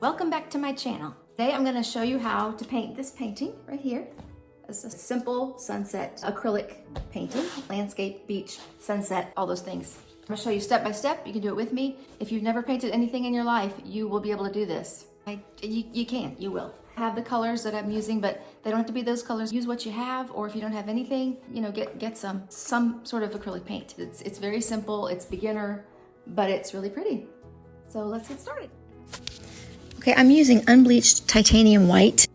Welcome back to my channel. Today I'm going to show you how to paint this painting right here. It's a simple sunset acrylic painting, landscape, beach, sunset, all those things. I'm going to show you step by step. You can do it with me. If you've never painted anything in your life, you will be able to do this. You will. I have the colors that I'm using, but they don't have to be those colors. Use what you have, or if you don't have anything, you know, get some sort of acrylic paint. It's very simple, it's beginner, but it's really pretty. So let's get started. Okay, I'm using unbleached titanium white.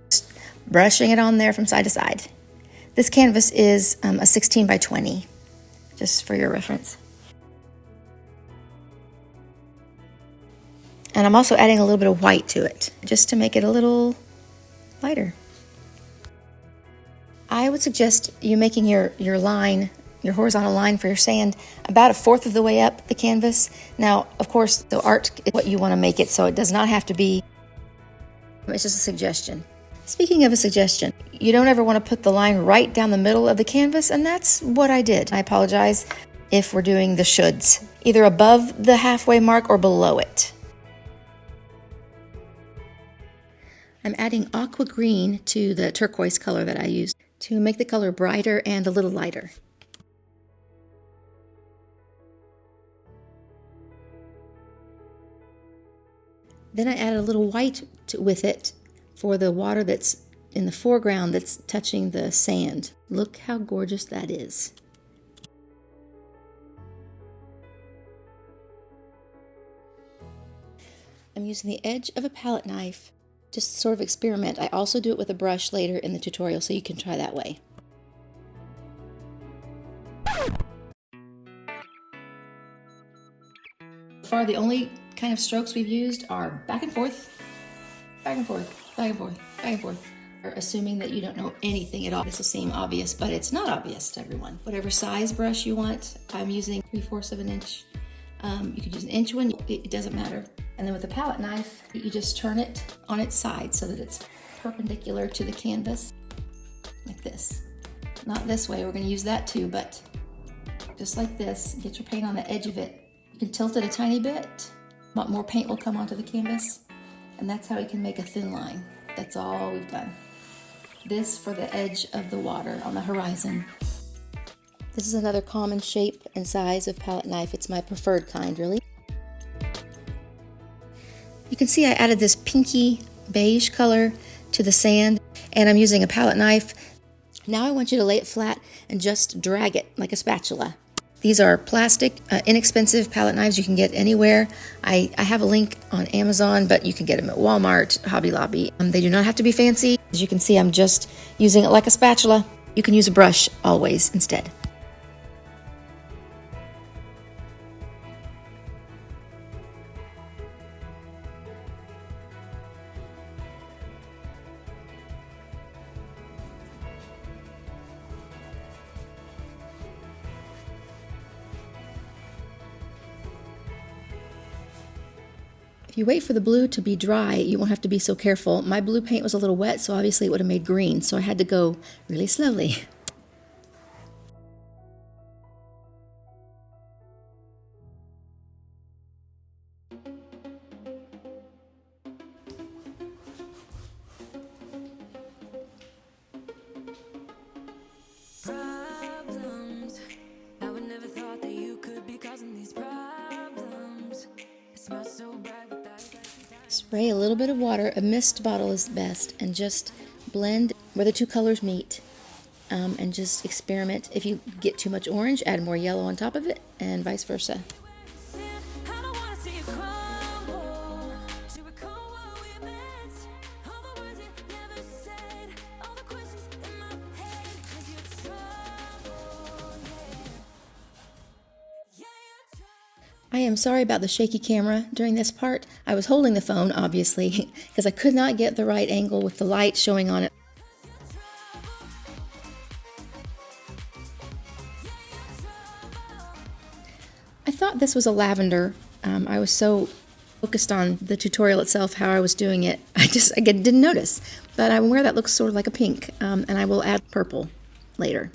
Just brushing it on there from side to side. This canvas is a 16 by 20, just for your reference. And I'm also adding a little bit of white to it, just to make it a little lighter. I would suggest you making your line, your horizontal line for your sand, about 1/4 of the way up the canvas. Now, of course, the art is what you want to make it, so it does not have to be, it's just a suggestion. Speaking of a suggestion, you don't ever want to put the line right down the middle of the canvas, and that's what I did. I apologize if we're doing the shoulds, either above the halfway mark or below it. I'm adding aqua green to the turquoise color that I used to make the color brighter and a little lighter. Then I added a little white with it for the water that's in the foreground that's touching the sand. Look how gorgeous that is. I'm using the edge of a palette knife, just to sort of experiment. I also do it with a brush later in the tutorial, so you can try that way. So far, the only kind of strokes we've used are back and forth, back and forth, back and forth, back and forth. Assuming that you don't know anything at all, this will seem obvious, but it's not obvious to everyone. Whatever size brush you want, I'm using 3/4 of an inch. You could use an inch one, it doesn't matter. And then with a palette knife, you just turn it on its side so that it's perpendicular to the canvas, like this. Not this way, we're gonna use that too, but just like this, get your paint on the edge of it. You can tilt it a tiny bit, but more paint will come onto the canvas, and that's how we can make a thin line. That's all we've done. This for the edge of the water on the horizon. This is another common shape and size of palette knife. It's my preferred kind, really. You can see I added this pinky beige color to the sand, and I'm using a palette knife. Now I want you to lay it flat and just drag it like a spatula. These are plastic, inexpensive palette knives you can get anywhere. I have a link on Amazon, but you can get them at Walmart, Hobby Lobby. They do not have to be fancy. As you can see, I'm just using it like a spatula. You can use a brush always instead. If you wait for the blue to be dry, you won't have to be so careful. My blue paint was a little wet, so obviously it would have made green, so I had to go really slowly. Problems. I would never thought that you could be causing these problems. It smells so bad without Spray a little bit of water, a mist bottle is best, and just blend where the two colors meet, and just experiment. If you get too much orange, add more yellow on top of it, and vice versa. I don't wanna see you crumble. Should recall what we meant. All the words you never said. All the questions in my head. 'Cause you're trouble, yeah. I am sorry about the shaky camera during this part. I was holding the phone, obviously, because I could not get the right angle with the light showing on it. I thought this was a lavender. I was so focused on the tutorial itself, how I was doing it, I didn't notice. But I'm aware that looks sort of like a pink, and I will add purple later.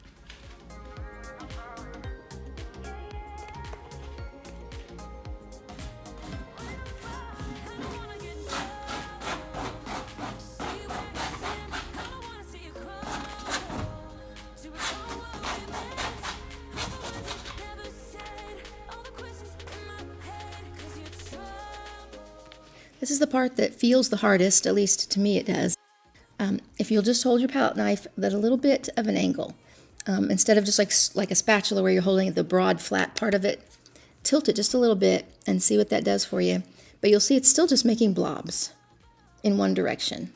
This is the part that feels the hardest, at least to me it does. If you'll just hold your palette knife at a little bit of an angle, instead of just like a spatula where you're holding the broad flat part of it, tilt it just a little bit and see what that does for you. But you'll see it's still just making blobs in one direction.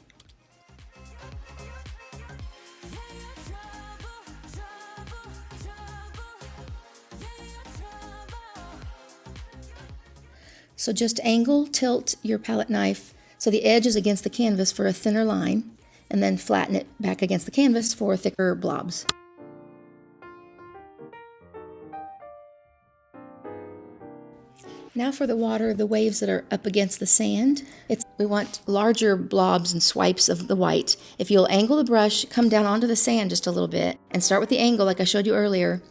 So just angle, tilt your palette knife so the edge is against the canvas for a thinner line, and then flatten it back against the canvas for thicker blobs. Now for the water, the waves that are up against the sand. We want larger blobs and swipes of the white. If you'll angle the brush, come down onto the sand just a little bit, and start with the angle like I showed you earlier,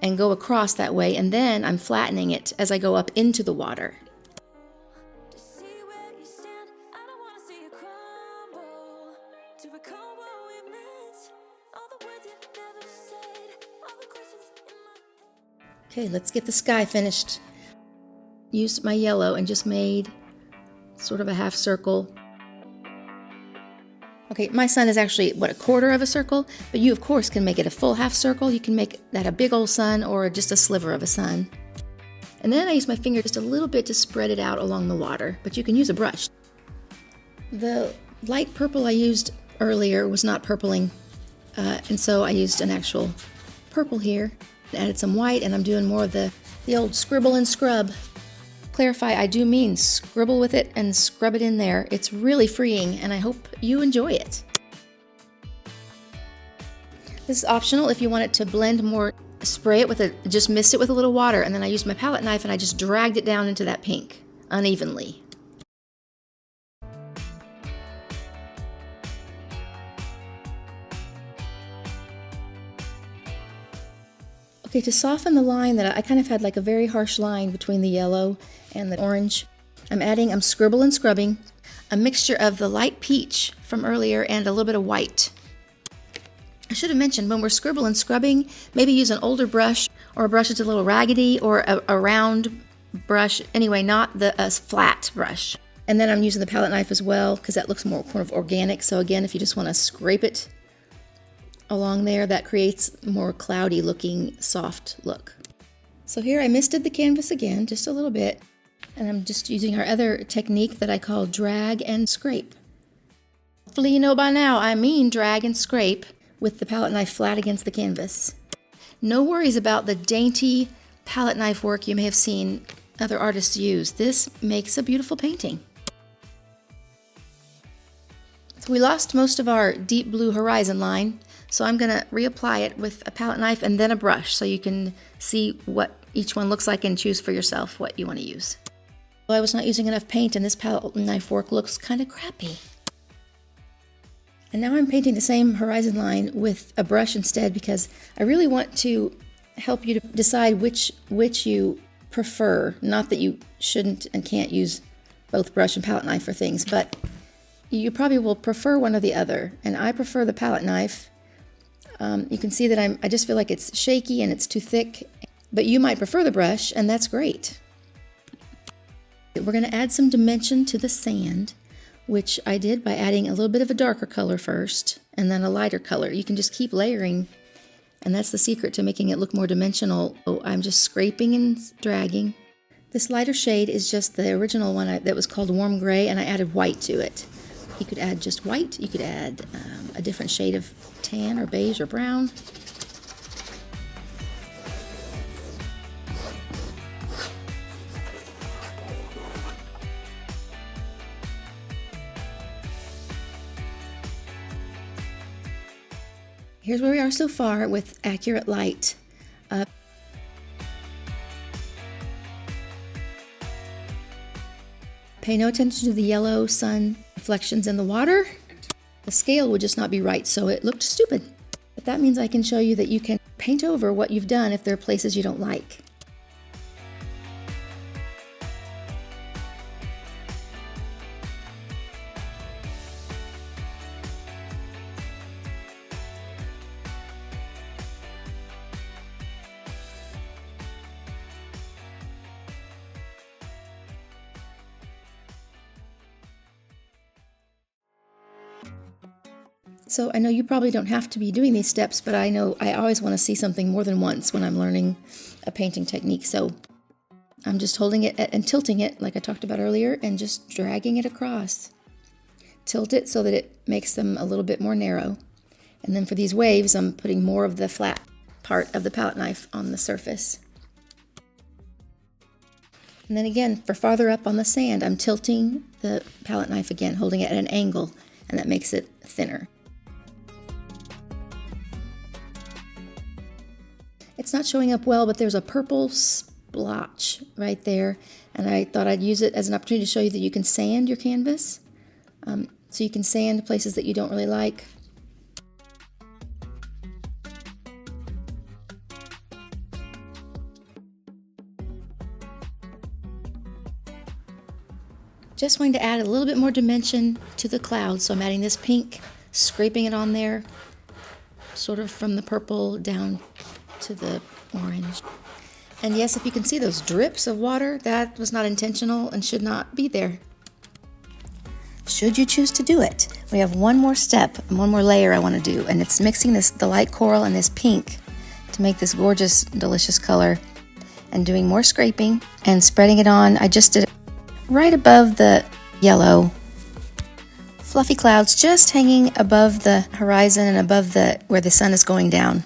and go across that way, and then I'm flattening it as I go up into the water. Okay, let's get the sky finished. Used my yellow and just made sort of a half circle. Okay, my sun is actually, a quarter of a circle, but you of course can make it a full half circle. You can make that a big old sun or just a sliver of a sun. And then I use my finger just a little bit to spread it out along the water, but you can use a brush. The light purple I used earlier was not purpling, and so I used an actual purple here. Added some white, and I'm doing more of the old scribble and scrub. Clarify, I do mean scribble with it and scrub it in there. It's really freeing, and I hope you enjoy it. This is optional if you want it to blend more. Spray it just mist it with a little water, and then I used my palette knife and I just dragged it down into that pink unevenly. Okay, to soften the line that I kind of had like a very harsh line between the yellow and the orange, I'm scribble and scrubbing a mixture of the light peach from earlier and a little bit of white. I should have mentioned when we're scribble and scrubbing, maybe use an older brush or a brush that's a little raggedy or a round brush. Anyway, not the flat brush. And then I'm using the palette knife as well because that looks more kind of organic. So again, if you just want to scrape it along there, that creates more cloudy looking soft look. So here I misted the canvas again just a little bit, and I'm just using our other technique that I call drag and scrape. Hopefully you know by now I mean drag and scrape with the palette knife flat against the canvas. No worries about the dainty palette knife work you may have seen other artists use. This makes a beautiful painting. So we lost most of our deep blue horizon line, so I'm going to reapply it with a palette knife and then a brush so you can see what each one looks like and choose for yourself what you want to use. Well, I was not using enough paint and this palette knife work looks kind of crappy. And now I'm painting the same horizon line with a brush instead because I really want to help you to decide which you prefer. Not that you shouldn't and can't use both brush and palette knife for things, but you probably will prefer one or the other. And I prefer the palette knife. You can see that I just feel like it's shaky and it's too thick, but you might prefer the brush, and that's great. We're going to add some dimension to the sand, which I did by adding a little bit of a darker color first, and then a lighter color. You can just keep layering, and that's the secret to making it look more dimensional. So I'm just scraping and dragging. This lighter shade is just the original one that was called Warm Gray, and I added white to it. You could add just white, you could add a different shade of tan or beige or brown. Here's where we are so far with accurate light. Pay no attention to the yellow sun reflections in the water. The scale would just not be right, so it looked stupid. But that means I can show you that you can paint over what you've done if there are places you don't like. So I know you probably don't have to be doing these steps, but I know I always want to see something more than once when I'm learning a painting technique. So I'm just holding it and tilting it like I talked about earlier and just dragging it across. Tilt it so that it makes them a little bit more narrow. And then for these waves, I'm putting more of the flat part of the palette knife on the surface. And then again, for farther up on the sand, I'm tilting the palette knife again, holding it at an angle, and that makes it thinner. It's not showing up well, but there's a purple splotch right there, and I thought I'd use it as an opportunity to show you that you can sand your canvas. So you can sand places that you don't really like. Just going to add a little bit more dimension to the cloud, so I'm adding this pink, scraping it on there, sort of from the purple down to the orange. And yes, if you can see those drips of water, that was not intentional and should not be there. Should you choose to do it, we have one more step and one more layer I want to do, and it's mixing the light coral and this pink to make this gorgeous, delicious color, and doing more scraping and spreading it on. I just did it right above the yellow. Fluffy clouds just hanging above the horizon and above where the sun is going down.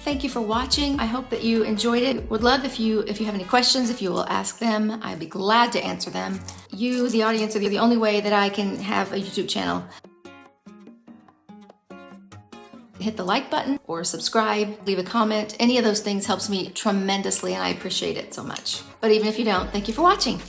Thank you for watching. I hope that you enjoyed it. Would love if you have any questions, if you will ask them. I'd be glad to answer them. You, the audience, are the only way that I can have a YouTube channel. Hit the like button or subscribe, leave a comment. Any of those things helps me tremendously and I appreciate it so much. But even if you don't, thank you for watching.